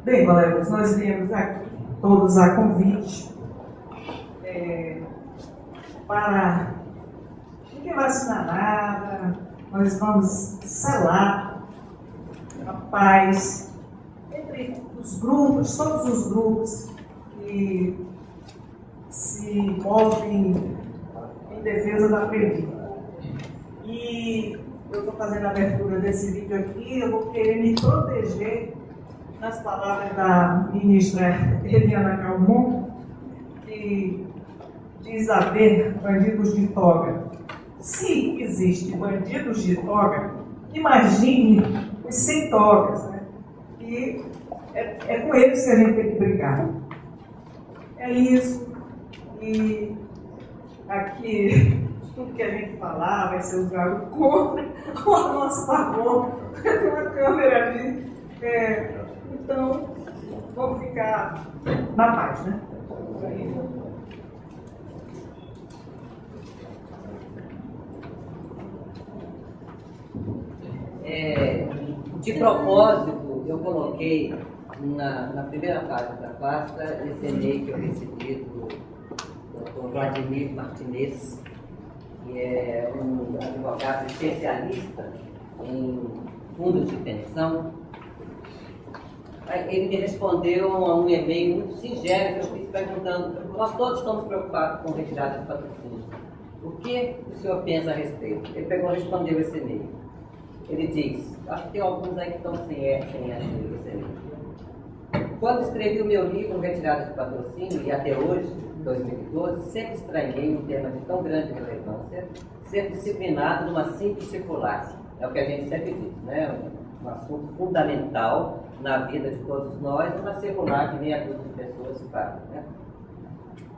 Bem, colegas, nós viemos aqui todos a convite para ninguém vai assinar nada, nós vamos selar a paz entre os grupos, todos os grupos que se movem em defesa da Previ. E eu estou fazendo a abertura desse vídeo aqui, eu vou querer me proteger nas palavras da ministra Eliana Calmon, que diz haver bandidos de toga. Se existe bandidos de toga, imagine os sem togas, né? E é com eles que a gente tem que brigar. É isso. E aqui, tudo que a gente falar vai ser usado contra ou a nosso favor. Tem uma câmera ali. Então, vamos ficar na paz, né? De propósito, eu coloquei na primeira página da pasta esse e-mail que eu recebi do Dr. Vladimir Martinez, que é um advogado especialista em fundos de pensão. Ele me respondeu a um e-mail muito singelo que eu fiz perguntando: nós todos estamos preocupados com retirada de patrocínio. O que o senhor pensa a respeito? Ele pegou e respondeu esse e-mail. Ele diz, acho que tem alguns aí que estão sem esse e-mail. Quando escrevi o meu livro Retirada de Patrocínio, e até hoje, 2012, sempre estranhei um tema de tão grande relevância ser disciplinado numa simples circular. É o que a gente sempre diz, né? Um assunto fundamental na vida de todos nós, uma circular que meia dúzia de pessoas fazem, né?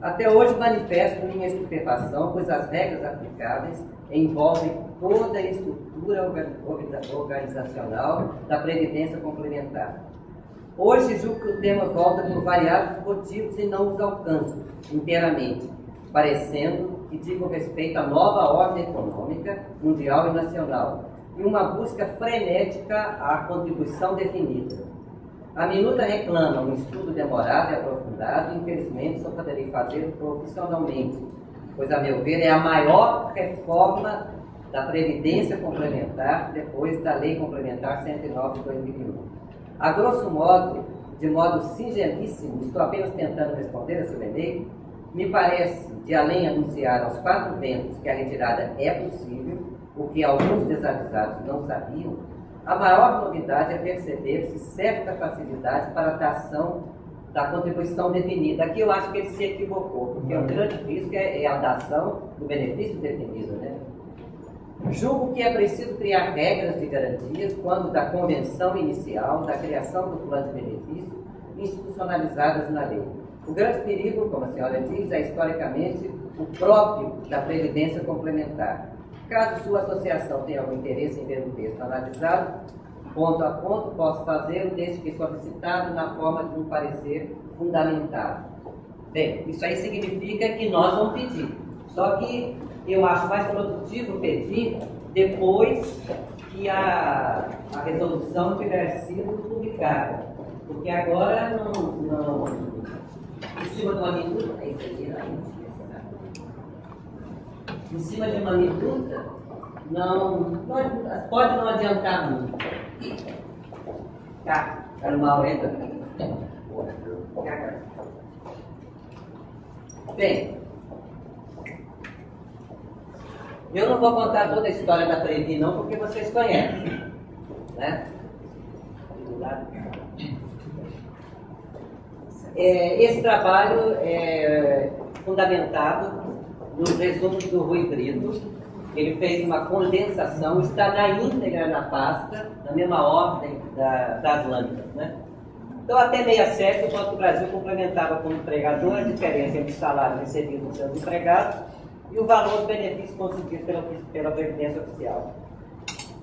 Até hoje manifesto minha estupefação, pois as regras aplicáveis envolvem toda a estrutura organizacional da Previdência Complementar. Hoje julgo que o tema volta por variados motivos e não os alcanço inteiramente, parecendo que digo respeito à nova ordem econômica, mundial e nacional, e uma busca frenética à contribuição definida. A minuta reclama um estudo demorado e aprofundado, e infelizmente só poderei fazê-lo profissionalmente, pois, a meu ver, é a maior reforma da Previdência Complementar depois da Lei Complementar 109 de 2001. A grosso modo, de modo singelíssimo, estou apenas tentando responder a seu e-mail, me parece, de além anunciar aos quatro ventos que a retirada é possível, o que alguns desavisados não sabiam, a maior novidade é perceber-se certa facilidade para a dação da contribuição definida. Aqui eu acho que ele se equivocou, porque o grande risco é a dação do benefício definido, né? Julgo que é preciso criar regras de garantias quando da convenção inicial, da criação do plano de benefício, institucionalizadas na lei. O grande perigo, como a senhora diz, é historicamente o próprio da Previdência Complementar. Caso sua associação tenha algum interesse em ver o texto analisado, ponto a ponto, posso fazê-lo desde que solicitado na forma de um parecer fundamentado. Bem, isso aí significa que nós vamos pedir. Só que eu acho mais produtivo pedir depois que a resolução tiver sido publicada. Porque agora não em cima de uma minuta, em cima de uma minuta, pode não adiantar muito. Tá, era uma aula também. Bem, eu não vou contar toda a história da Previ, não, porque vocês conhecem, né? Esse trabalho é fundamentado nos resumos do Rui Brito. Ele fez uma condensação, está na íntegra na pasta, na mesma ordem das lâminas, né? Então, até 67, o Banco do Brasil complementava como empregador a diferença entre o salário recebido dos seus empregados e o valor do benefício conseguido pela Previdência Oficial.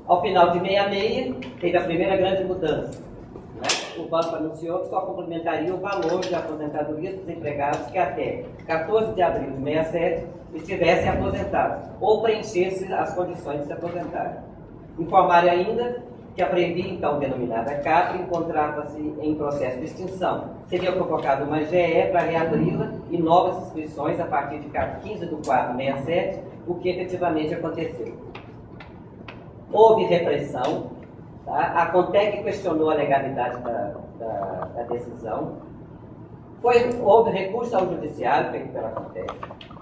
Ao final de 66, teve a primeira grande mudança. o banco anunciou que só complementaria o valor de aposentadoria dos empregados que até 14 de abril de 67 estivessem aposentados ou preenchessem as condições de se aposentarem. Informaram ainda que a Previ, então denominada CAPRE, encontrava-se em processo de extinção. Seria convocada uma GE para reabri-la e novas inscrições a partir de 15 de 4 de 67, o que efetivamente aconteceu. Houve repressão, tá? A CONTEC questionou a legalidade da decisão. Houve recurso ao judiciário feito pela CONTEC.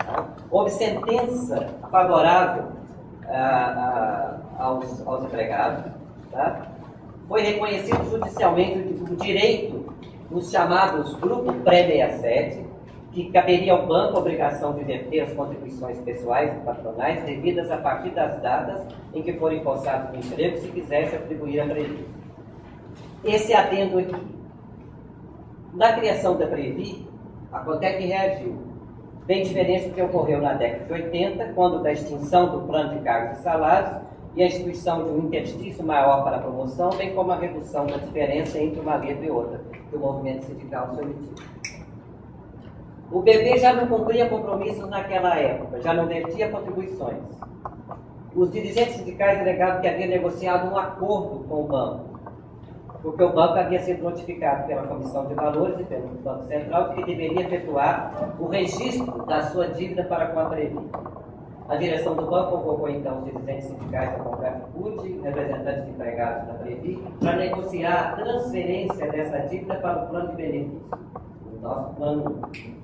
Tá? Houve sentença favorável aos empregados. Tá? Foi reconhecido judicialmente o direito dos chamados grupos pré-67, que caberia ao banco a obrigação de verter as contribuições pessoais e patronais devidas a partir das datas em que forem empossados no emprego, se quisesse atribuir a Previ. Esse adendo aqui. Na criação da Previ, a CONTEC reagiu, bem diferente do que ocorreu na década de 80, quando da extinção do plano de cargos e salários e a instituição de um interstício maior para a promoção, bem como a redução da diferença entre uma letra e outra, que o movimento sindical submetiu. O BB já não cumpria compromissos naquela época, já não vertia contribuições. Os dirigentes sindicais alegavam que havia negociado um acordo com o banco, porque o banco havia sido notificado pela Comissão de Valores e pelo Banco Central de que deveria efetuar o registro da sua dívida para com a Previ. A direção do banco convocou então os dirigentes sindicais da Concafcud, representantes de empregados da Previ, para negociar a transferência dessa dívida para o plano de benefício, o nosso plano 1.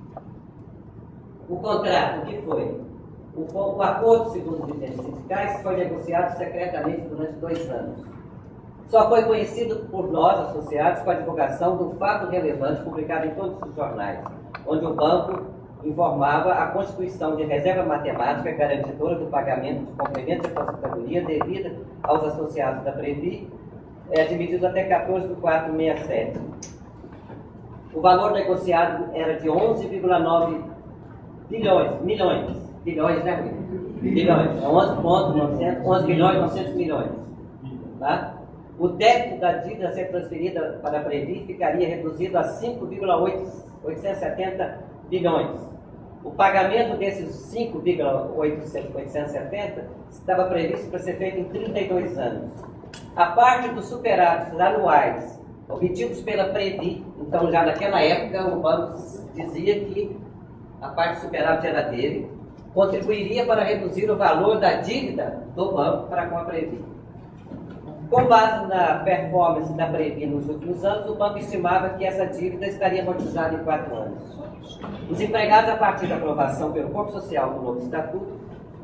O contrato, o que foi? O acordo, segundo os dirigentes sindicais, foi negociado secretamente durante 2 anos. Só foi conhecido por nós, associados, com a divulgação do fato relevante publicado em todos os jornais, onde o banco informava a constituição de reserva matemática garantidora do pagamento de complemento de aposentadoria devida aos associados da Previ, admitidos até 14 de 4 de 67. O valor negociado era de 11,9 bilhões, né? Bilhões, 11 bilhões 900 milhões. Tá? O débito da dívida a ser transferida para a Previ ficaria reduzido a 5,870 bilhões. O pagamento desses 5,870 estava previsto para ser feito em 32 anos. A parte dos superávitos anuais obtidos pela Previ, então já naquela época o banco dizia que a parte superávit era dele, contribuiria para reduzir o valor da dívida do banco para com a Previ. Com base na performance da Previ nos últimos anos, o banco estimava que essa dívida estaria amortizada em 4 anos. Os empregados, a partir da aprovação pelo Corpo Social do novo Estatuto,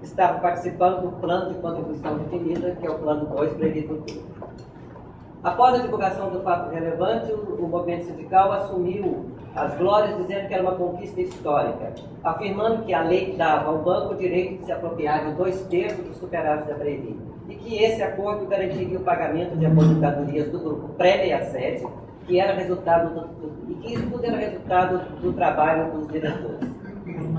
estavam participando do plano de contribuição definida, que é o Plano 2 previsto no futuro. Após a divulgação do fato relevante, o movimento sindical assumiu as glórias, dizendo que era uma conquista histórica, afirmando que a lei dava ao banco o direito de se apropriar de 2/3 dos superávitos da Previ, e que esse acordo garantiria o pagamento de aposentadorias do grupo pré-67, que era resultado e que isso tudo era resultado do trabalho dos diretores.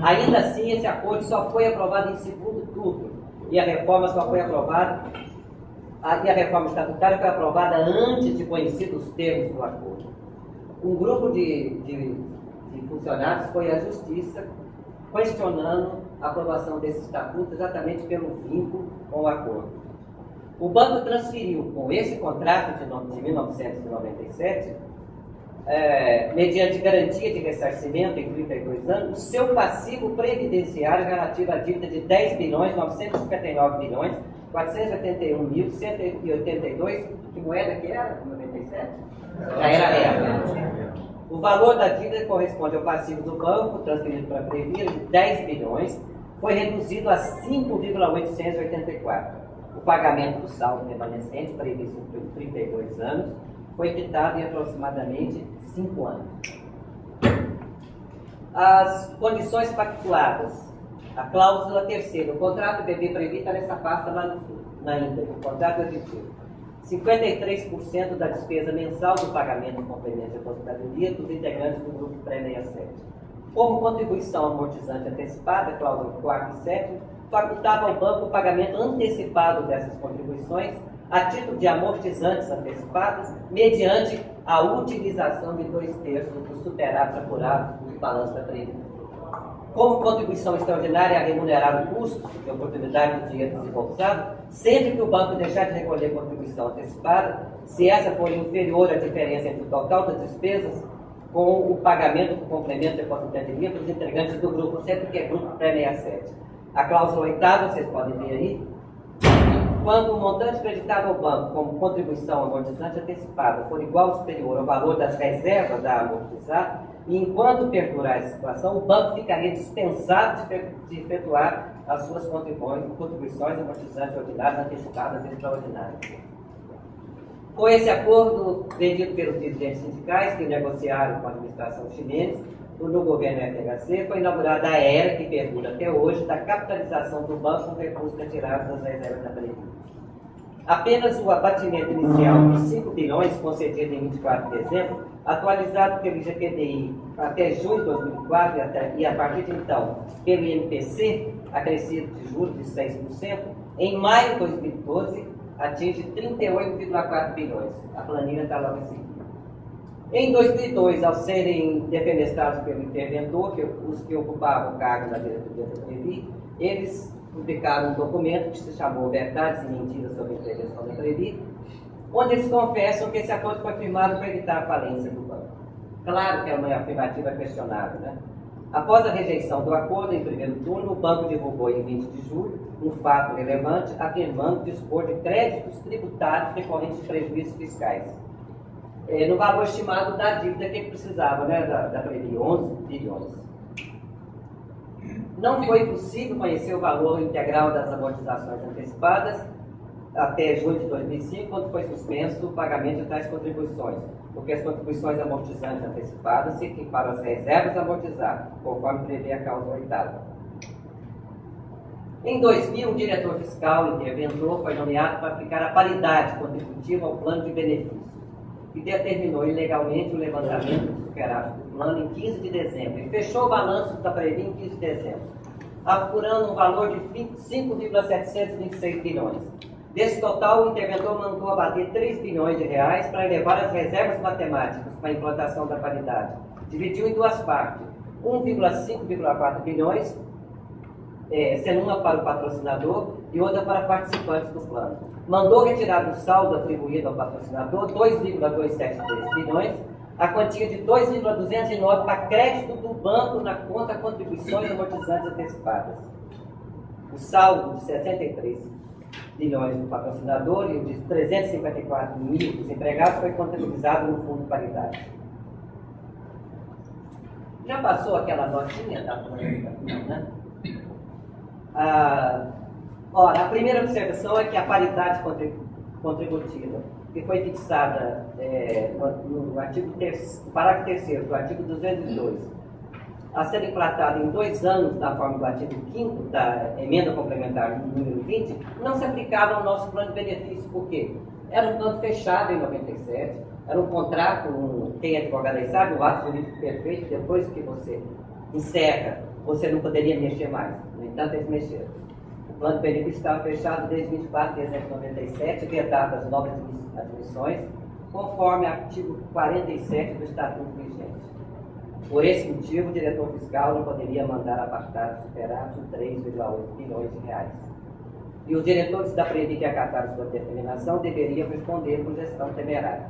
Ainda assim, esse acordo só foi aprovado em segundo turno, e a reforma só foi aprovada, e a reforma estatutária foi aprovada antes de conhecidos os termos do acordo. Um grupo de funcionários foi à Justiça questionando a aprovação desse estatuto exatamente pelo vínculo com o acordo. O banco transferiu, com esse contrato de 1997, mediante garantia de ressarcimento em 32 anos, o seu passivo previdenciário relativo à dívida de 10 bilhões 959 milhões 481.182, que moeda que era? 97? Já era real. O valor da dívida corresponde ao passivo do banco, transferido para a Previ, de 10 bilhões, foi reduzido a 5,884. O pagamento do saldo remanescente, previsto por 32 anos, foi quitado em aproximadamente 5 anos. As condições pactuadas. A cláusula terceira. O contrato BB Previ está nessa pasta lá na íntegra. O contrato é detido. 53% da despesa mensal do pagamento de complemento de aposentadoria dos integrantes do grupo pré-67. Como contribuição amortizante antecipada, cláusula 4 e 7, facultava ao banco o pagamento antecipado dessas contribuições a título de amortizantes antecipados, mediante a utilização de 2/3 dos superados apurados do balanço da Previ. Como contribuição extraordinária a remunerar o custo de oportunidade do dinheiro desembolsado, sempre que o banco deixar de recolher contribuição antecipada, se essa for inferior à diferença entre o total das despesas com o pagamento do complemento de aposentadoria para os integrantes do grupo, sempre que é grupo pré-67. A cláusula 8ª, vocês podem ver aí, quando o montante creditado ao banco como contribuição amortizante antecipada for igual ou superior ao valor das reservas a amortizar, e enquanto perdurar essa situação, o banco ficaria dispensado de efetuar as suas contribuições amortizantes ordinárias, antecipadas e extraordinárias. Com esse acordo vendido pelos dirigentes sindicais que negociaram com a administração Ximenes, no governo FHC, foi inaugurada a era que perdura até hoje da capitalização do banco com recursos retirados das reservas da Previ. Apenas o abatimento inicial de 5 bilhões concedido em 24 de dezembro, atualizado pelo IGPDI até junho de 2004 e a partir de então pelo INPC, acrescido de juros de 6%, em maio de 2012 atinge 38,4 bilhões. A planilha está logo em seguida. Em 2002, ao serem defenestrados pelo interventor, os que ocupavam o cargo na diretoria da Previ, eles publicaram um documento que se chamou Verdades e Mentiras sobre a Intervenção da Previ, onde eles confessam que esse acordo foi firmado para evitar a falência do banco. Claro que é uma afirmativa questionável, né? Após a rejeição do acordo em primeiro turno, o banco divulgou em 20 de julho um fato relevante, afirmando dispor de créditos tributários decorrentes de prejuízos fiscais, no valor estimado da dívida que precisava, né, da Previ, 11 bilhões. Não foi possível conhecer o valor integral das amortizações antecipadas até junho de 2005, quando foi suspenso o pagamento de tais contribuições, porque as contribuições amortizantes antecipadas se equiparam às reservas a amortizar, conforme prevê a cláusula 8ª. Em 2000, o diretor fiscal interventor foi nomeado para aplicar a paridade contributiva ao plano de benefícios e determinou ilegalmente o levantamento dos superados do plano em 15 de dezembro e fechou o balanço da Previ em 15 de dezembro, apurando um valor de 5,726 bilhões. Desse total, o interventor mandou abater 3 bilhões de reais para elevar as reservas matemáticas para a implantação da paridade. Dividiu em duas partes, 1,5,4 bilhões, sendo uma para o patrocinador e outra para participantes do plano. Mandou retirar do saldo atribuído ao patrocinador 2,273 bilhões, a quantia de 2,209 para crédito do banco na conta contribuições amortizantes antecipadas. O saldo de 63 bilhões do patrocinador e o de 354 mil dos empregados foi contabilizado no fundo de paridade. Já passou aquela notinha da planilha, né? Ora, a primeira observação é que a paridade contributiva, que foi fixada no artigo parágrafo 3º do artigo 202, a ser implantada em 2 anos na forma do artigo 5º da emenda complementar número 20, não se aplicava ao nosso plano de benefício. Por quê? Era um plano fechado em 97, era um contrato, quem é advogado aí sabe, o ato jurídico perfeito, depois que você encerra, você não poderia mexer mais. No entanto, eles mexeram. O plano de benefício estava fechado desde 24 de dezembro de 97, vedado as novas admissões, conforme artigo 47 do Estatuto vigente. Por esse motivo, o diretor fiscal não poderia mandar apartar superados de 3,8 bilhões de reais. E os diretores da Previ que acataram sua determinação deveriam responder por gestão temerária.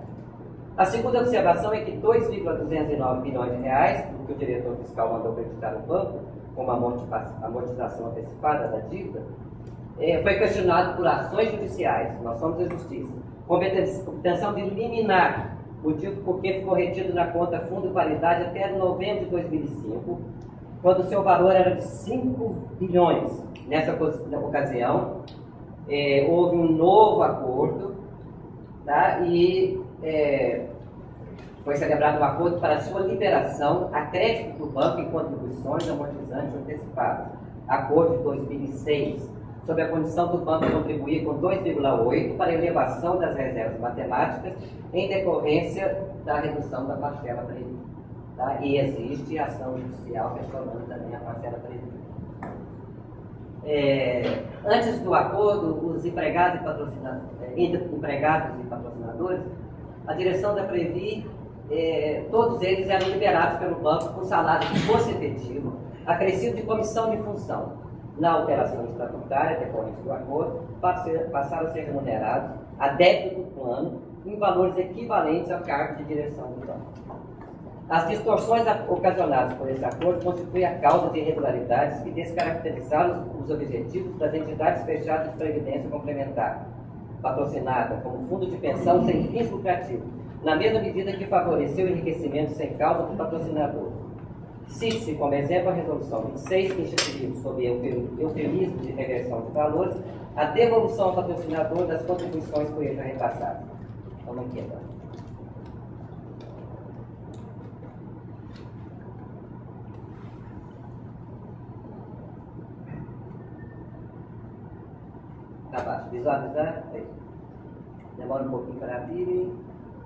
A segunda observação é que 2,209 bilhões de reais, do que o diretor fiscal mandou acreditar no banco, como amortização antecipada da dívida, foi questionado por ações judiciais, nós somos a justiça, com obtenção de liminar, motivo porque ficou retido na conta Fundo de Paridade até novembro de 2005, quando seu valor era de 5 bilhões. Nessa ocasião, houve um novo acordo, tá? E foi celebrado um acordo para sua liberação a crédito do banco em contribuições amortizantes antecipadas. Acordo de 2006, sob a condição do banco contribuir com 2,8 para a elevação das reservas matemáticas em decorrência da redução da parcela prevista. Tá? E existe ação judicial questionando também a parcela prevista. Antes do acordo, os empregados e patrocinadores, a direção da Previ, todos eles eram liberados pelo banco com salário que fosse efetivo, acrescido de comissão de função. Na alteração estatutária decorrente do acordo, passaram a ser remunerados a débito do plano em valores equivalentes ao cargo de direção do banco. As distorções ocasionadas por esse acordo constituem a causa de irregularidades que descaracterizaram os objetivos das entidades fechadas de previdência complementar, patrocinada como fundo de pensão sem fins lucrativos, na mesma medida que favoreceu o enriquecimento sem causa do patrocinador. Cite-se como exemplo a resolução 26, que instituiu, sob eufemismo de reversão de valores, a devolução ao patrocinador das contribuições por ele repassadas. Vamos aqui agora. Abaixo, visualizar, demora um pouquinho para abrir,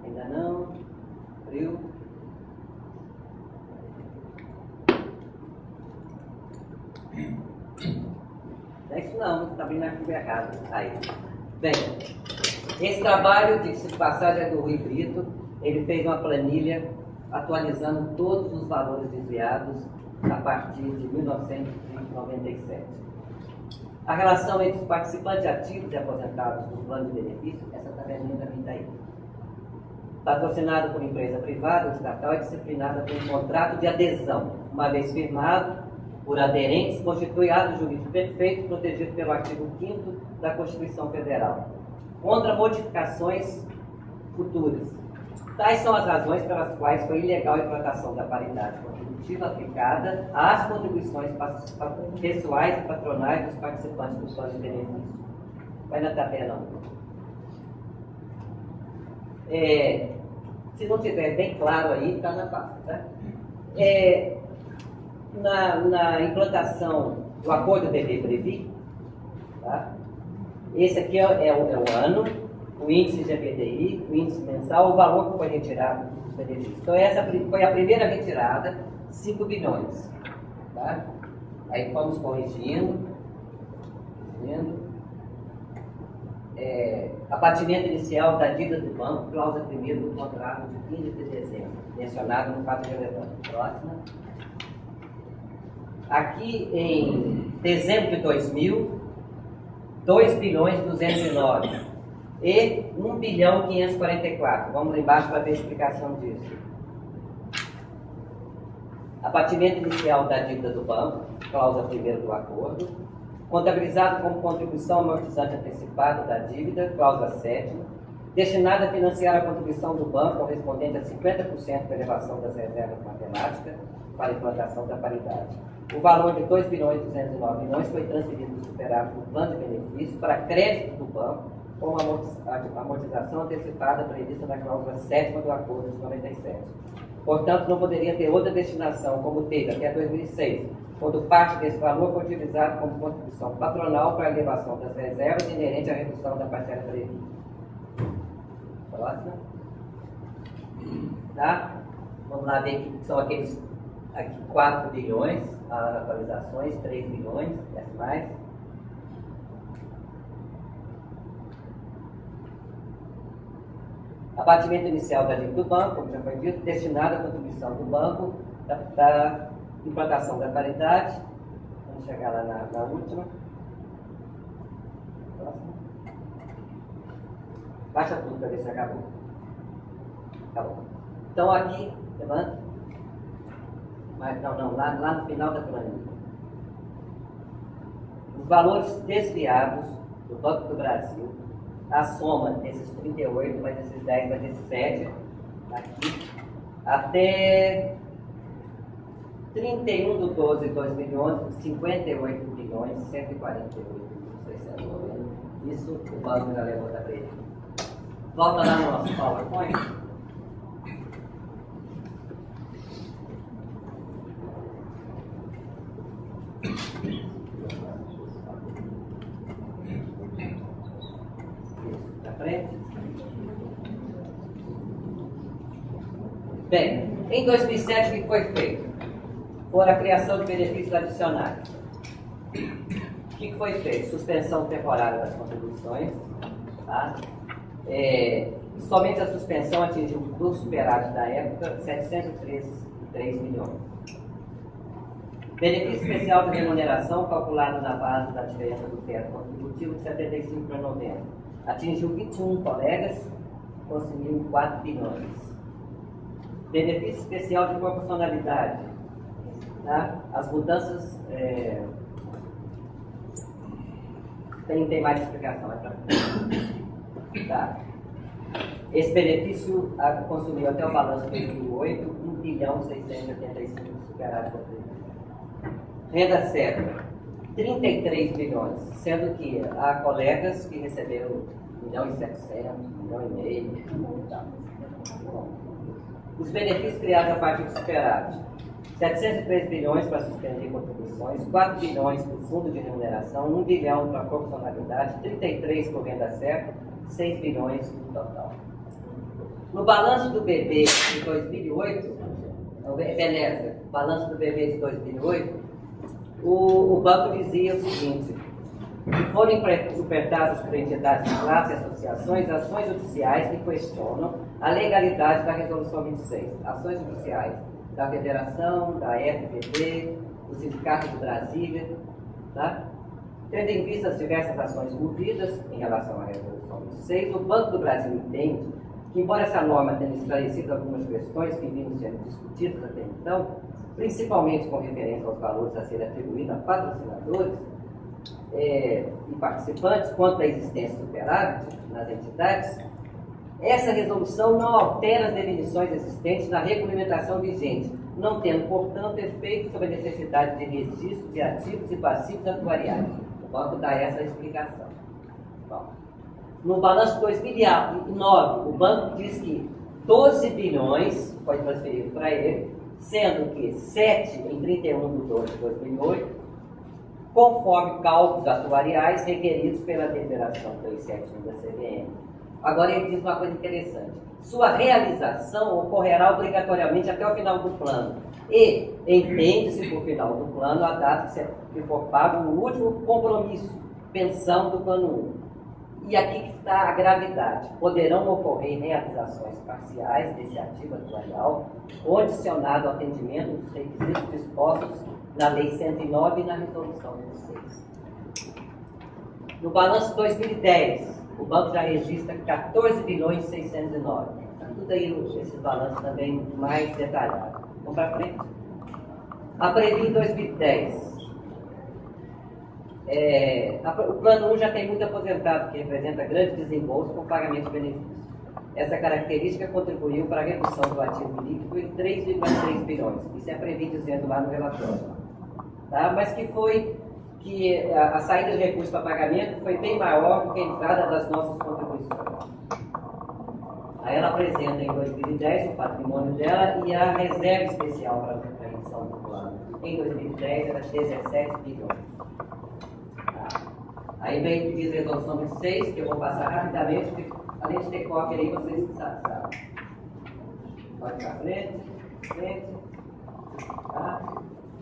ainda não, frio. Não é isso não, está abrindo aqui errado. Aí. Bem, esse trabalho, de passagem, é do Rui Brito. Ele fez uma planilha atualizando todos os valores desviados a partir de 1997. A relação entre os participantes ativos e aposentados do plano de benefício, essa tabelinha também está aí. Patrocinado por empresa privada ou estatal, é disciplinada por um contrato de adesão, uma vez firmado por aderentes, constitui ato jurídico perfeito, protegido pelo artigo 5º da Constituição Federal, contra modificações futuras. Tais são as razões pelas quais foi ilegal a implantação da paridade contributiva aplicada às contribuições pessoais e patronais dos participantes do plano de benefício. Vai na tabela 1. Se não tiver bem claro aí, está na pasta. Tá? Na implantação do acordo BB-Previ, tá? Esse aqui é o ano, o índice de PDI, o índice mensal, o valor que foi retirado dos benefícios. Então essa foi a primeira retirada, 5 bilhões. Tá? Aí vamos corrigindo. Abatimento inicial da dívida do banco, cláusula primeira do contrato de 15 de dezembro, mencionado no fato relevante. Próxima. Aqui em dezembro de 2000, 2 bilhões 209 e 1 bilhão 544. Vamos lá embaixo para ver a explicação disso. Abatimento inicial da dívida do banco, cláusula primeira do acordo, contabilizado como contribuição amortizante antecipada da dívida, cláusula 7ª, destinada a financiar a contribuição do banco correspondente a 50% da elevação das reservas matemáticas para a implantação da paridade. O valor de 2 bilhões 209 milhões foi transferido do superávit do plano de benefício para crédito do banco com a amortização antecipada prevista na cláusula 7ª do acordo de 97. Portanto, não poderia ter outra destinação, como teve até 2006, quando parte desse valor foi utilizado como contribuição patronal para a elevação das reservas inerente à redução da parcela prevista. Próxima. Tá? Vamos lá ver que são aqueles aqui 4 bilhões, as atualizações, 3 bilhões, mais. Abatimento inicial da dívida do banco, como já foi dito, destinado à contribuição do banco da implantação da paridade. Vamos chegar lá na última. Próxima. Baixa tudo para ver se acabou. Acabou. Então aqui, levanta. Mas não, lá no final da planilha. Os valores desviados do Banco do Brasil, a soma desses 38, mais esses 10, mais esses 7, aqui, até 31 de 12 de 2011, 58 bilhões, 148, 690. Isso o banco já levou da frente. Volta lá no nosso PowerPoint. Bem, em 2007 o que foi feito? Foi a criação de benefícios adicionais. O que foi feito? Suspensão temporária das contribuições. Tá? Somente a suspensão atingiu dos superados da época 703 milhões. Benefício especial de remuneração calculado na base da diferença do teto contributivo de 75 para 90. Atingiu 21 colegas, consumiu 4 bilhões. Benefício especial de proporcionalidade. Tá? As mudanças... Tem mais explicação. Tá. Esse benefício consumiu até o balanço de 2008 1.685 superávit contributivo. Renda certa, 33 milhões, sendo que há colegas que receberam 1.700.000, 1,5 milhão. Os benefícios criados a partir do superávit: 703 bilhões para suspender contribuições, 4 bilhões para o fundo de remuneração, 1 bilhão para a proporcionalidade, 33 por renda certa, 6 bilhões no total. No balanço do BB de 2008, beleza, balanço do BB de 2008, o banco dizia o seguinte: se forem interpretadas por entidades de classe e associações, ações judiciais que questionam a legalidade da Resolução 26. Ações judiciais da Federação, da FPB, do Sindicato de Brasília, tá? Tendo em vista as diversas ações movidas em relação à Resolução 26, o Banco do Brasil entende que, embora essa norma tenha esclarecido algumas questões que vinham sendo discutidas até então, principalmente com referência aos valores a serem atribuídos a patrocinadores e participantes quanto à existência do superávit nas entidades, essa resolução não altera as definições existentes na regulamentação vigente, não tendo, portanto, efeito sobre a necessidade de registro de ativos e passivos atuariais. O banco dá essa explicação. Bom, no balanço de 2009, o banco diz que 12 bilhões foi transferido para ele, sendo que 7 em 31 de 12 de 2008, conforme cálculos atuariais requeridos pela deliberação 371 da CVM. Agora ele diz uma coisa interessante: sua realização ocorrerá obrigatoriamente até o final do plano e entende-se por final do plano a data que for pago o último compromisso, pensão do plano 1. E aqui que está a gravidade: poderão ocorrer realizações parciais desse ativo atuarial, condicionado ao atendimento dos requisitos dispostos na Lei 109 e na Resolução 26. No balanço de 2010, o banco já registra 14 bilhões e 609. Está tudo aí, esses balanços também mais detalhados. Vamos para frente. A Previ em 2010. O plano 1 já tem muito aposentado, que representa grande desembolso com pagamento de benefícios. Essa característica contribuiu para a redução do ativo líquido em 3,3 bilhões. Isso é a Previ dizendo lá no relatório. Tá? Mas que a saída de recursos para pagamento foi bem maior do que a entrada das nossas contribuições. Aí ela apresenta em 2010 o patrimônio dela e a reserva especial para a redução do plano. Em 2010 era 17 bilhões. Tá. Aí vem o que diz a Resolução 26, que eu vou passar rapidamente, porque além de ter cópia aí, vocês sabem. Pode para frente. Tá?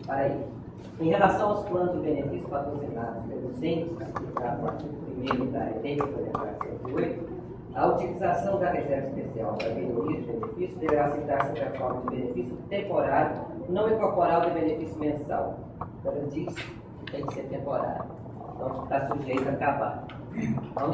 Aí. Em relação aos planos de benefícios patrocinados pelos entes, aplicado no artigo 1º da Lei 108, a utilização da reserva especial para melhoria de benefícios deverá citar sobre a forma de benefício temporário, não incorporar o de benefício mensal. Então, ele diz que tem que ser temporário. Então, está sujeito a acabar. Então,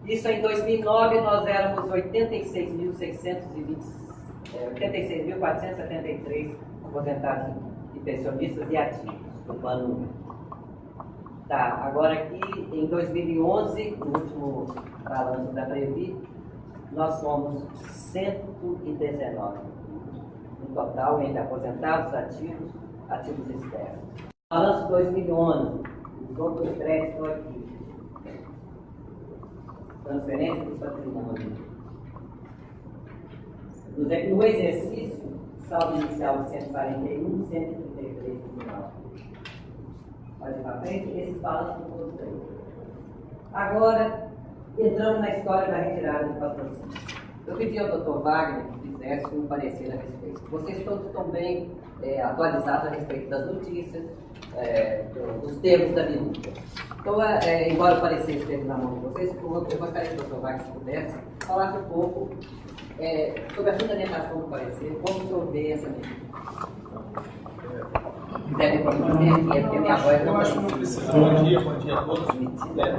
isso em 2009, nós éramos 86.473 aposentados e pensionistas e ativos do plano 1. Tá, agora aqui em 2011, no último balanço da Previ, nós somos 119 no total entre aposentados, ativos externos. Balanço 2011, os outros créditos estão aqui. Transferência do patrimônio. No exercício, saldo inicial de 141, 133 no final. Olha para frente, esses balanços estão todos aí. Agora, entramos na história da retirada de patrocínio. Eu pedi ao Dr. Wagner que fizesse um parecer a respeito. Vocês todos estão bem atualizados a respeito das notícias, dos termos da minuta. Então, embora o parecer esteja na mão de vocês, eu gostaria que o Dr. Wagner pudesse falar um pouco sobre a fundamentação do parecer, como o senhor vê essa medida. Deve promover aqui, porque minha voz eu acho que não precisa. Bom dia a todos.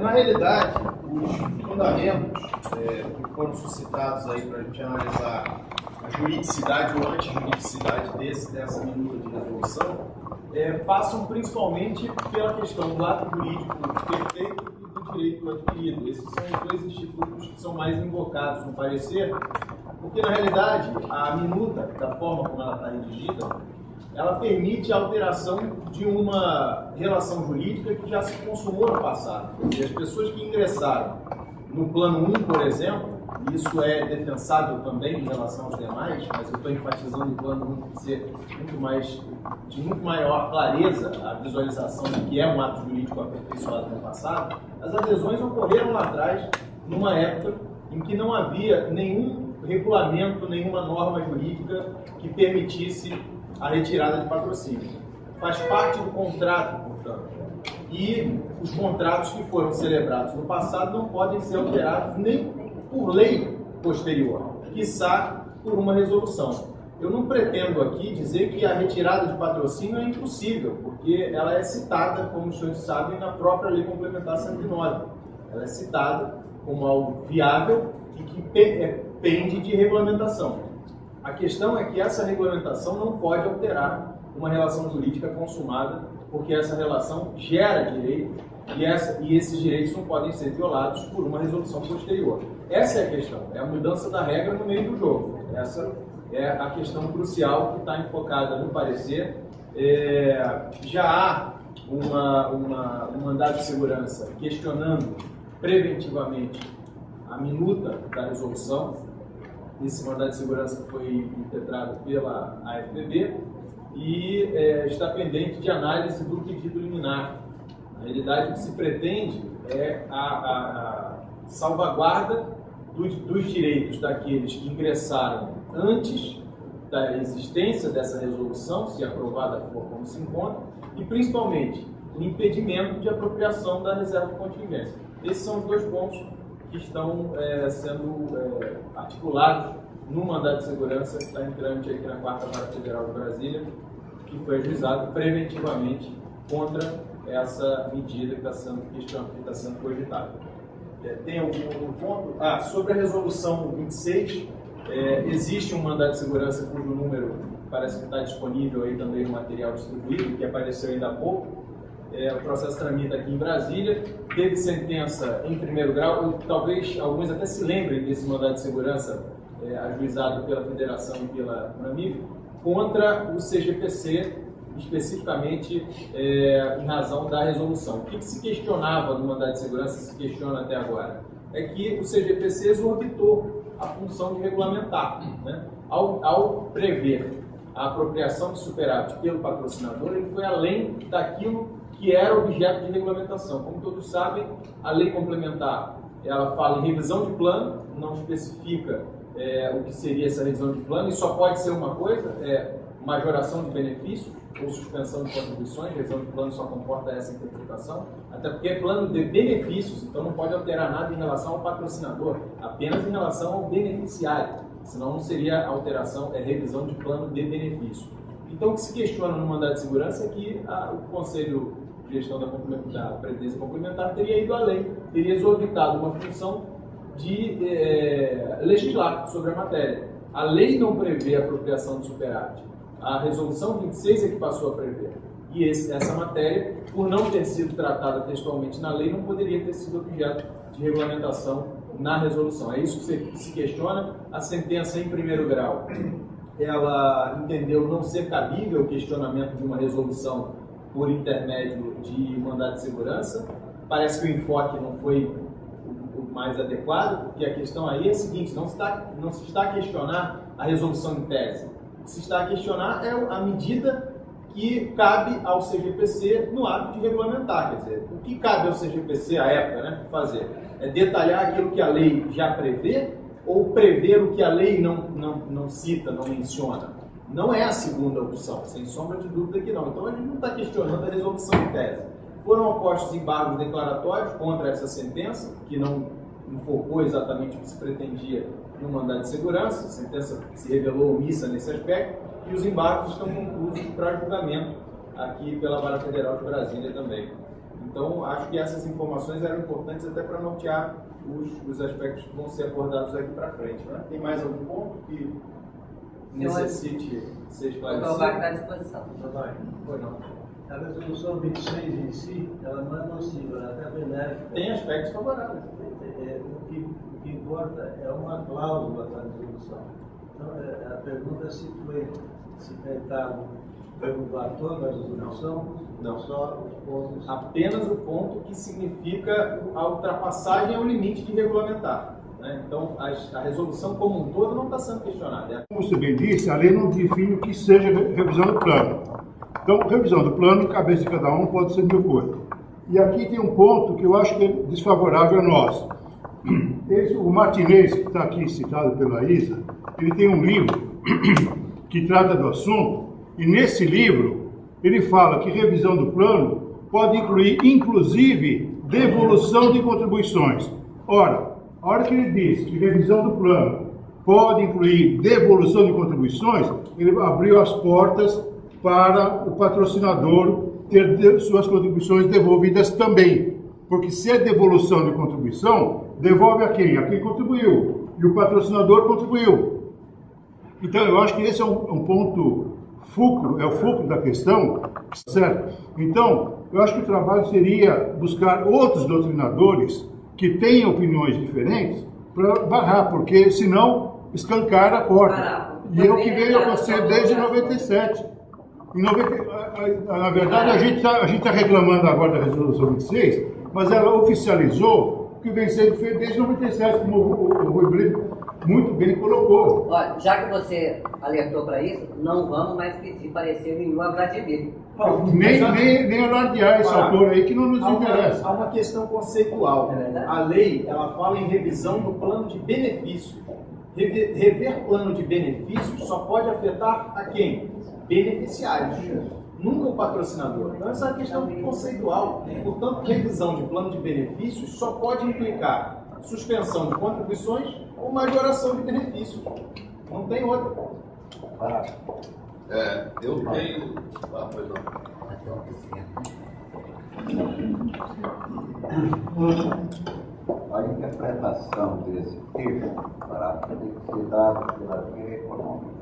Na realidade, os fundamentos que foram suscitados aí para a gente analisar a juridicidade ou antijuridicidade dessa minuta de resolução passam principalmente pela questão do ato jurídico perfeito e do direito adquirido. Esses são os dois institutos que são mais invocados no parecer, porque na realidade a minuta, da forma como ela está redigida, ela permite a alteração de uma relação jurídica que já se consumou no passado. E as pessoas que ingressaram no plano 1, por exemplo, e isso é defensável também em relação aos demais, mas eu estou enfatizando o plano 1 por ser de muito maior clareza a visualização do que é um ato jurídico aperfeiçoado no passado. As adesões ocorreram lá atrás, numa época em que não havia nenhum regulamento, nenhuma norma jurídica que permitisse a retirada de patrocínio. Faz parte do contrato, portanto. E os contratos que foram celebrados no passado não podem ser alterados nem por lei posterior, quiçá por uma resolução. Eu não pretendo aqui dizer que a retirada de patrocínio é impossível, porque ela é citada, como os senhores sabem, na própria Lei Complementar 109. Ela é citada como algo viável e que pende de regulamentação. A questão é que essa regulamentação não pode alterar uma relação jurídica consumada, porque essa relação gera direito e esses direitos não podem ser violados por uma resolução posterior. Essa é a questão, é a mudança da regra no meio do jogo. Essa é a questão crucial que está enfocada no parecer. Já há um mandado de segurança questionando preventivamente a minuta da resolução. Esse mandado de segurança foi impetrado pela AFPB e está pendente de análise do pedido liminar. Na realidade, o que se pretende é a salvaguarda dos direitos daqueles que ingressaram antes da existência dessa resolução, se aprovada for como se encontra, e principalmente o impedimento de apropriação da reserva de contingência. Esses são os dois pontos que estão sendo articulados no mandado de segurança que está em trâmite aqui na 4ª Vara Federal de Brasília, que foi ajuizado preventivamente contra essa medida que está sendo cogitada. Tem algum outro ponto? Sobre a resolução 26, existe um mandado de segurança cujo número parece que está disponível aí também no material distribuído, que apareceu ainda há pouco. O processo tramita aqui em Brasília, teve sentença em primeiro grau, talvez alguns até se lembrem desse mandado de segurança ajuizado pela Federação e pela Pramif, contra o CGPC, especificamente em razão da resolução. O que se questionava no mandado de segurança, se questiona até agora, é que o CGPC exorbitou a função de regulamentar, né? Ao prever a apropriação de superávit pelo patrocinador, ele foi além daquilo que era objeto de regulamentação. Como todos sabem, a lei complementar ela fala em revisão de plano, não especifica o que seria essa revisão de plano, e só pode ser uma coisa, majoração de benefícios ou suspensão de contribuições. Revisão de plano só comporta essa interpretação, até porque é plano de benefícios, então não pode alterar nada em relação ao patrocinador, apenas em relação ao beneficiário, senão não seria alteração, revisão de plano de benefício. Então o que se questiona no mandado de segurança é que o Conselho de Gestão da Previdência Complementar teria ido além, teria exorbitado uma função de legislar sobre a matéria. A lei não prevê a apropriação de superávit. A resolução 26 é que passou a prever. E essa matéria, por não ter sido tratada textualmente na lei, não poderia ter sido objeto de regulamentação na resolução. É isso que se questiona. A sentença em primeiro grau, ela entendeu não ser cabível o questionamento de uma resolução por intermédio de mandado de segurança. Parece que o enfoque não foi o mais adequado, porque a questão aí é a seguinte: não se está a questionar a resolução em tese. O que se está a questionar é a medida que cabe ao CGPC no ato de regulamentar. Quer dizer, o que cabe ao CGPC à época, né, fazer? É detalhar aquilo que a lei já prevê ou prever o que a lei não cita, não menciona? não é a segunda opção, sem sombra de dúvida que não. Então a gente não está questionando a resolução em tese. Foram opostos embargos declaratórios contra essa sentença, que não enfocou exatamente o que se pretendia no mandado de segurança, a sentença se revelou omissa nesse aspecto, e os embargos estão concluídos para julgamento aqui pela Vara Federal de Brasília também. Então, acho que essas informações eram importantes até para nortear os aspectos que vão ser abordados daqui para frente. Né? Tem mais algum ponto que necessite ser esclarecido? O está à disposição. Foi não. A resolução 26 em si, ela não é nociva, ela é até benéfica. Tem aspectos favoráveis. O que importa é uma cláusula da resolução. Então, a pergunta é se foi tentado derrubar toda a resolução, Não. só os pontos. Apenas o ponto que significa a ultrapassagem ao limite de regulamentar. Né? Então, a resolução como um todo não está sendo questionada. Como você bem disse, a lei não define o que seja revisão do plano. Então, revisão do plano, em cabeça de cada um, pode ser mil coisas. E aqui tem um ponto que eu acho que é desfavorável a nós. O Martinez, que está aqui citado pela Isa, ele tem um livro que trata do assunto, e nesse livro ele fala que revisão do plano pode incluir, inclusive, devolução de contribuições. Ora, a hora que ele diz que revisão do plano pode incluir devolução de contribuições, ele abriu as portas para o patrocinador ter suas contribuições devolvidas também. Porque se é devolução de contribuição, devolve a quem? A quem contribuiu. E o patrocinador contribuiu. Então, eu acho que esse é um ponto fulcro, é o fulcro da questão, certo? Então, eu acho que o trabalho seria buscar outros doutrinadores que tenham opiniões diferentes para barrar, porque senão escancara a porta. E é o que veio acontecer desde 97. Na verdade, a gente está reclamando agora da resolução 26, mas ela oficializou o que vem sendo feito desde 97, como o Rui Brito muito bem colocou. Olha, já que você alertou para isso, não vamos mais pedir parecer nenhum a Vladimir. Nem alardear esse autor aí que não nos interessa. Há uma questão conceitual. A lei, ela fala em revisão do plano de benefícios. Rever plano de benefícios só pode afetar a quem? Beneficiários. Nunca o patrocinador. Então essa é uma questão conceitual. Portanto, revisão de plano de benefícios só pode implicar suspensão de contribuições ou majoração de benefícios. Não tem outra. Eu tenho... pois não. A interpretação desse texto tem que ser dada pela via econômica.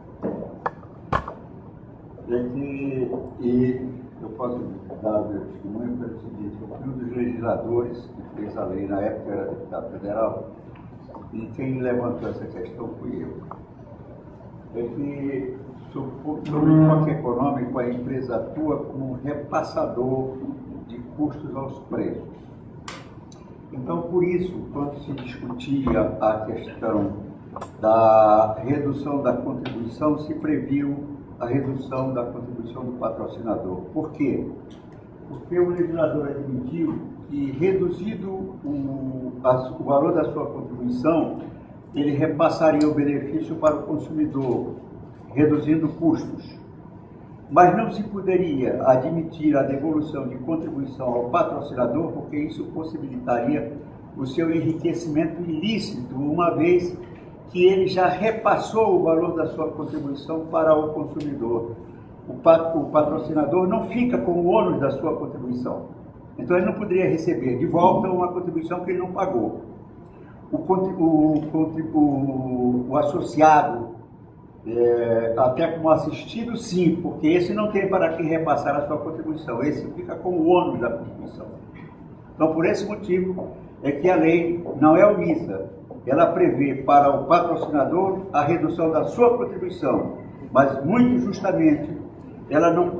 E eu posso dar o meu testemunho pelo seguinte: um dos legisladores que fez a lei, na época era deputado federal, e quem levantou essa questão fui eu. É que, sob o enfoque econômico, a empresa atua como um repassador de custos aos preços. Então, por isso, quando se discutia a questão da redução da contribuição, se previu a redução da contribuição do patrocinador. Por quê? Porque o legislador admitiu que, reduzido o valor da sua contribuição, ele repassaria o benefício para o consumidor, reduzindo custos. Mas não se poderia admitir a devolução de contribuição ao patrocinador, porque isso possibilitaria o seu enriquecimento ilícito, uma vez que ele já repassou o valor da sua contribuição para o consumidor. O patrocinador não fica com o ônus da sua contribuição. Então ele não poderia receber de volta uma contribuição que ele não pagou. O associado, até como assistido, sim, porque esse não tem para que repassar a sua contribuição, esse fica com o ônus da contribuição. Então, por esse motivo, é que a lei não é omissa. Ela prevê para o patrocinador a redução da sua contribuição, mas, muito justamente, ela não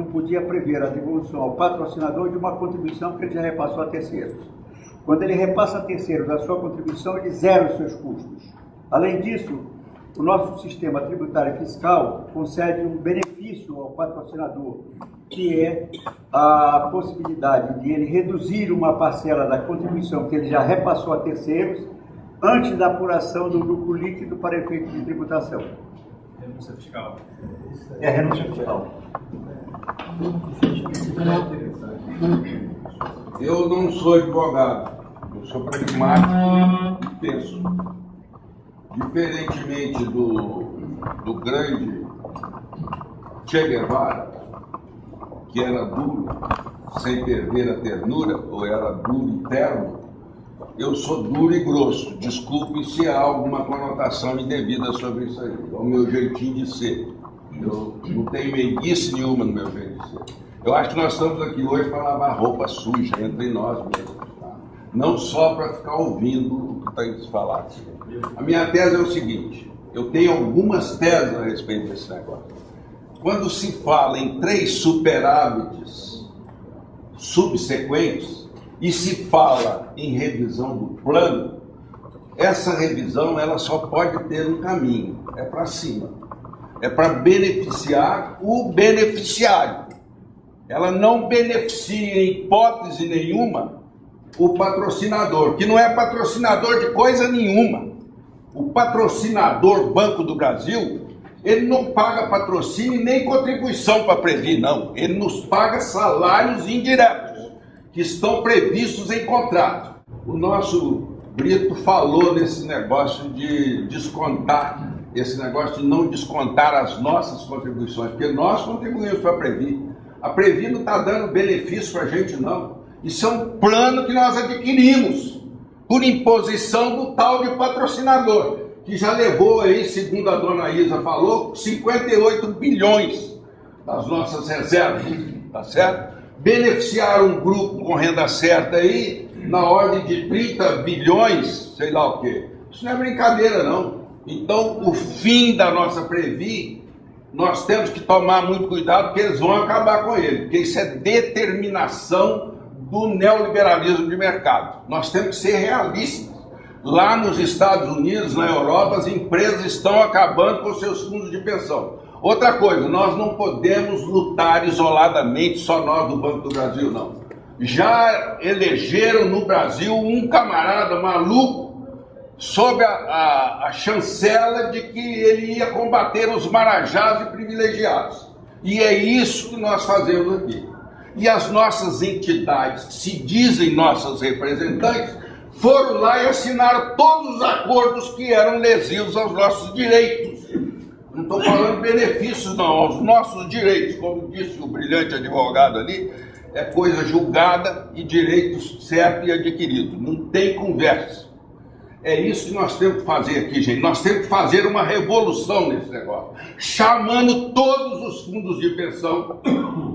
podia prever a devolução ao patrocinador de uma contribuição que ele já repassou a terceiros. Quando ele repassa a terceiros a sua contribuição, ele zera os seus custos. Além disso, o nosso sistema tributário e fiscal concede um benefício ao patrocinador, que é a possibilidade de ele reduzir uma parcela da contribuição que ele já repassou a terceiros antes da apuração do lucro líquido para efeito de tributação. Renúncia fiscal. É renúncia fiscal. Eu não sou advogado, eu sou pragmático e penso. Diferentemente do grande Che Guevara, que era duro, sem perder a ternura, ou era duro e terno, eu sou duro e grosso. Desculpe se há alguma conotação indevida sobre isso aí. É o meu jeitinho de ser. Eu não tenho meiguice nenhuma no meu jeito de ser. Eu acho que nós estamos aqui hoje para lavar roupa suja entre nós mesmos. Tá? Não só para ficar ouvindo o que está se falado. A minha tese é o seguinte, eu tenho algumas teses a respeito desse negócio. Quando se fala em 3 superávites subsequentes e se fala em revisão do plano, essa revisão ela só pode ter um caminho, é para cima. É para beneficiar o beneficiário. Ela não beneficia em hipótese nenhuma o patrocinador, que não é patrocinador de coisa nenhuma. O patrocinador Banco do Brasil, ele não paga patrocínio nem contribuição para Previ, não. Ele nos paga salários indiretos, que estão previstos em contrato. O nosso Brito falou nesse negócio de descontar, esse negócio de não descontar as nossas contribuições, porque nós contribuímos para a Previ. A Previ não está dando benefício para a gente, não. Isso é um plano que nós adquirimos por imposição do tal de patrocinador, que já levou aí, segundo a dona Isa falou, 58 bilhões das nossas reservas, tá certo? Beneficiaram um grupo com renda certa aí, na ordem de 30 bilhões, sei lá o quê. Isso não é brincadeira, não. Então, o fim da nossa Previ, nós temos que tomar muito cuidado, porque eles vão acabar com ele, porque isso é determinação do neoliberalismo de mercado. Nós temos que ser realistas. Lá nos Estados Unidos, na Europa, as empresas estão acabando com seus fundos de pensão. Outra coisa, nós não podemos lutar isoladamente, só nós do Banco do Brasil, não. Já elegeram no Brasil um camarada maluco sob a chancela de que ele ia combater os marajás e privilegiados. E é isso que nós fazemos aqui. E as nossas entidades, que se dizem nossas representantes, foram lá e assinaram todos os acordos que eram lesivos aos nossos direitos. Não estou falando benefícios, não, aos nossos direitos. Como disse o brilhante advogado ali, é coisa julgada e direitos certo e adquirido. Não tem conversa. É isso que nós temos que fazer aqui, gente. Nós temos que fazer uma revolução nesse negócio, chamando todos os fundos de pensão,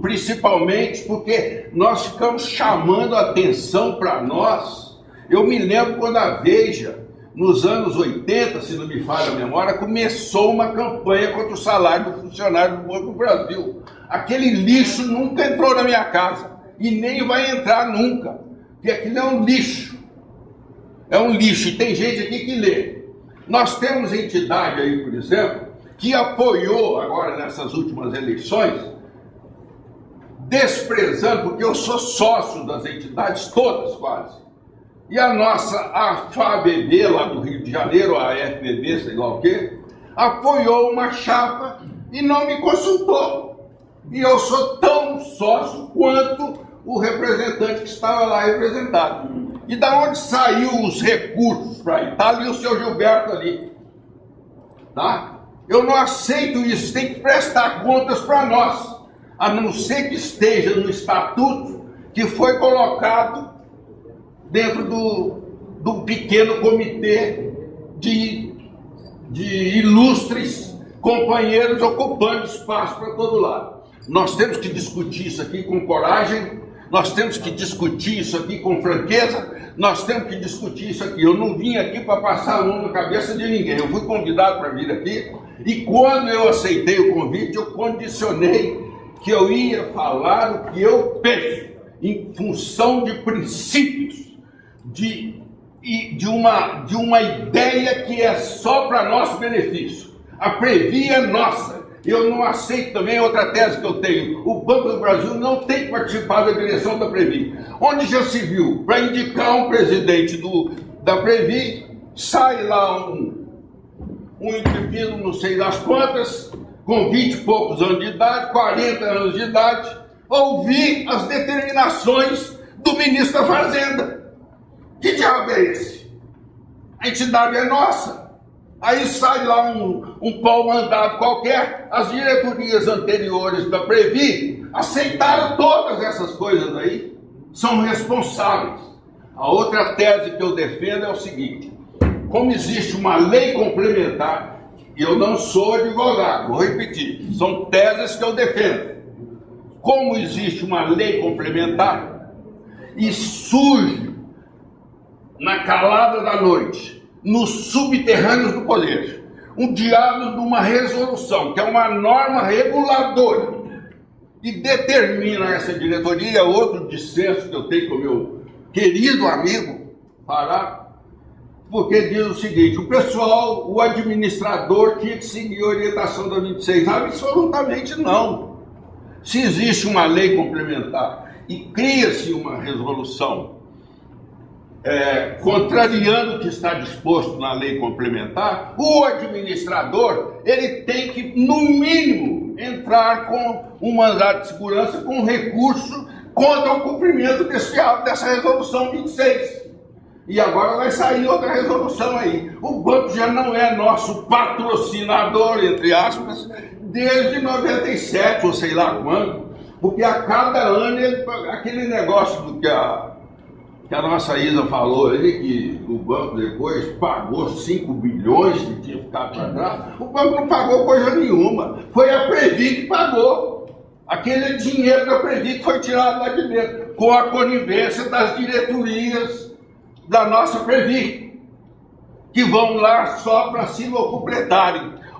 principalmente porque nós ficamos chamando a atenção para nós. Eu me lembro quando a Veja, nos anos 80, se não me falha a memória, começou uma campanha contra o salário do funcionário do Banco do Brasil. Aquele lixo nunca entrou na minha casa e nem vai entrar nunca, porque aquilo é um lixo. É um lixo, e tem gente aqui que lê. Nós temos entidade aí, por exemplo, que apoiou agora nessas últimas eleições, desprezando, porque eu sou sócio das entidades todas quase. E a FABB lá do Rio de Janeiro, a FBB, sei lá o quê, apoiou uma chapa e não me consultou. E eu sou tão sócio quanto o representante que estava lá representado. E da onde saiu os recursos para ir? Está ali o seu Gilberto ali. Tá? Eu não aceito isso, tem que prestar contas para nós. A não ser que esteja no estatuto que foi colocado dentro do pequeno comitê de ilustres companheiros ocupando espaço para todo lado. Nós temos que discutir isso aqui com coragem, nós temos que discutir isso aqui com franqueza, nós temos que discutir isso aqui. Eu não vim aqui para passar a mão na cabeça de ninguém, eu fui convidado para vir aqui, e quando eu aceitei o convite, eu condicionei que eu ia falar o que eu penso, em função de princípios, de uma ideia que é só para nosso benefício. A Previ é nossa. Eu não aceito também outra tese que eu tenho. O Banco do Brasil não tem que participar da direção da Previ. Onde já se viu, para indicar um presidente da Previ, sai lá um indivíduo, não sei das quantas, com 20 e poucos anos de idade, 40 anos de idade, ouvir as determinações do ministro da Fazenda. Que diabo é esse? A entidade é nossa. Aí sai lá um pau mandado qualquer, as diretorias anteriores da Previ aceitaram todas essas coisas aí, são responsáveis. A outra tese que eu defendo é o seguinte: como existe uma lei complementar, e eu não sou advogado, vou repetir, são teses que eu defendo. Como existe uma lei complementar e surge na calada da noite, nos subterrâneos do poder, um diabo de uma resolução, que é uma norma reguladora, e determina essa diretoria, outro dissenso que eu tenho com o meu querido amigo Pará, porque diz o seguinte: o pessoal, o administrador tinha que seguir a orientação da 26. Absolutamente não. Se existe uma lei complementar e cria-se uma resolução contrariando o que está disposto na lei complementar, o administrador, ele tem que, no mínimo, entrar com um mandado de segurança, com recurso contra o cumprimento dessa resolução 26. E agora vai sair outra resolução aí. O banco já não é nosso patrocinador, entre aspas, desde 97, ou sei lá quando, porque a cada ano, aquele negócio do que a nossa Isa falou aí, que o banco depois pagou 5 bilhões que tinha ficado para trás, o banco não pagou coisa nenhuma, foi a Previ que pagou. Aquele dinheiro da Previ que foi tirado lá de dentro, com a conivência das diretorias da nossa Previ, que vão lá só para se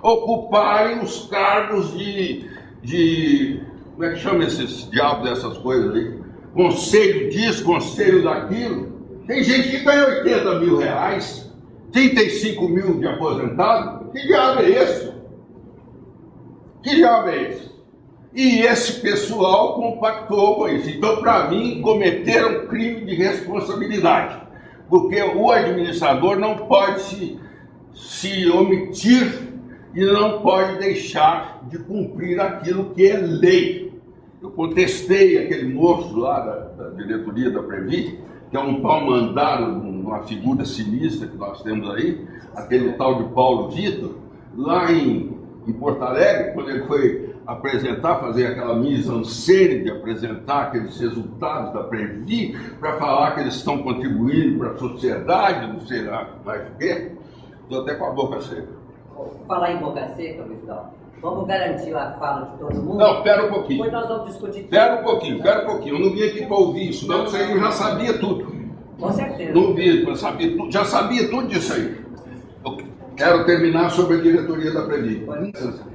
ocuparem os cargos de como é que chama esses diabos dessas coisas aí? Conselho disso, conselho daquilo. Tem gente que ganha 80 mil reais, 35 mil de aposentado. Que diabo é esse? Que diabo é esse? E esse pessoal compactou com isso. Então, para mim, cometeram crime de responsabilidade, porque o administrador não pode se omitir e não pode deixar de cumprir aquilo que é lei. Eu contestei aquele moço lá da diretoria da Previ, que é um pau mandado, uma figura sinistra que nós temos aí, aquele tal de Paulo Vitor, lá em Porto Alegre, quando ele foi fazer aquela mise-en-scène de apresentar aqueles resultados da Previ, para falar que eles estão contribuindo para a sociedade, não sei lá mais o quê. Estou até com a boca seca. Falar em boca seca, Luizão, vamos garantir a fala de todo mundo? Não, pera um pouquinho. Depois nós vamos discutir. Pera um pouquinho. Eu não vim aqui para ouvir isso, não, porque eu já sabia tudo. Com certeza. Não vim, eu sabia tudo, já sabia tudo disso aí. Eu quero terminar sobre a diretoria da Previ.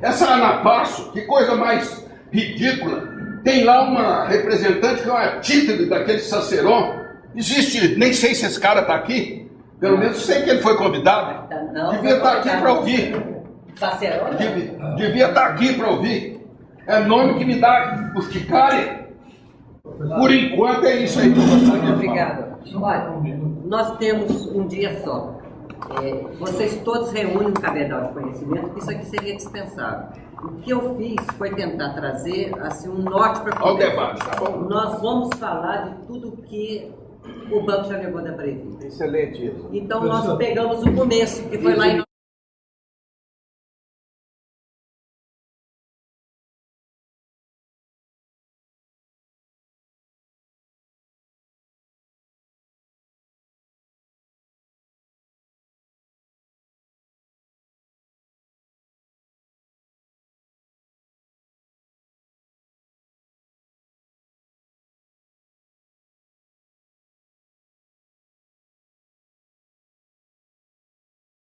Essa Ana Passo, que coisa mais ridícula. Tem lá uma representante que é uma títere daquele Saceron. Existe, nem sei se esse cara está aqui. Pelo menos sei que ele foi convidado. Não, devia estar aqui para ouvir. Sacerão? Devia estar aqui para ouvir. É nome que me dá urticária. Por enquanto é isso aí que eu gostaria de falar. Obrigado. Olha, nós temos um dia só. Vocês todos reúnem um cabedal de conhecimento, porque isso aqui seria dispensável. O que eu fiz foi tentar trazer assim, um norte para o debate, tá bom? Nós vamos falar de tudo que o banco já levou da Previ. Excelente isso. Então nós pegamos o começo, que foi lá em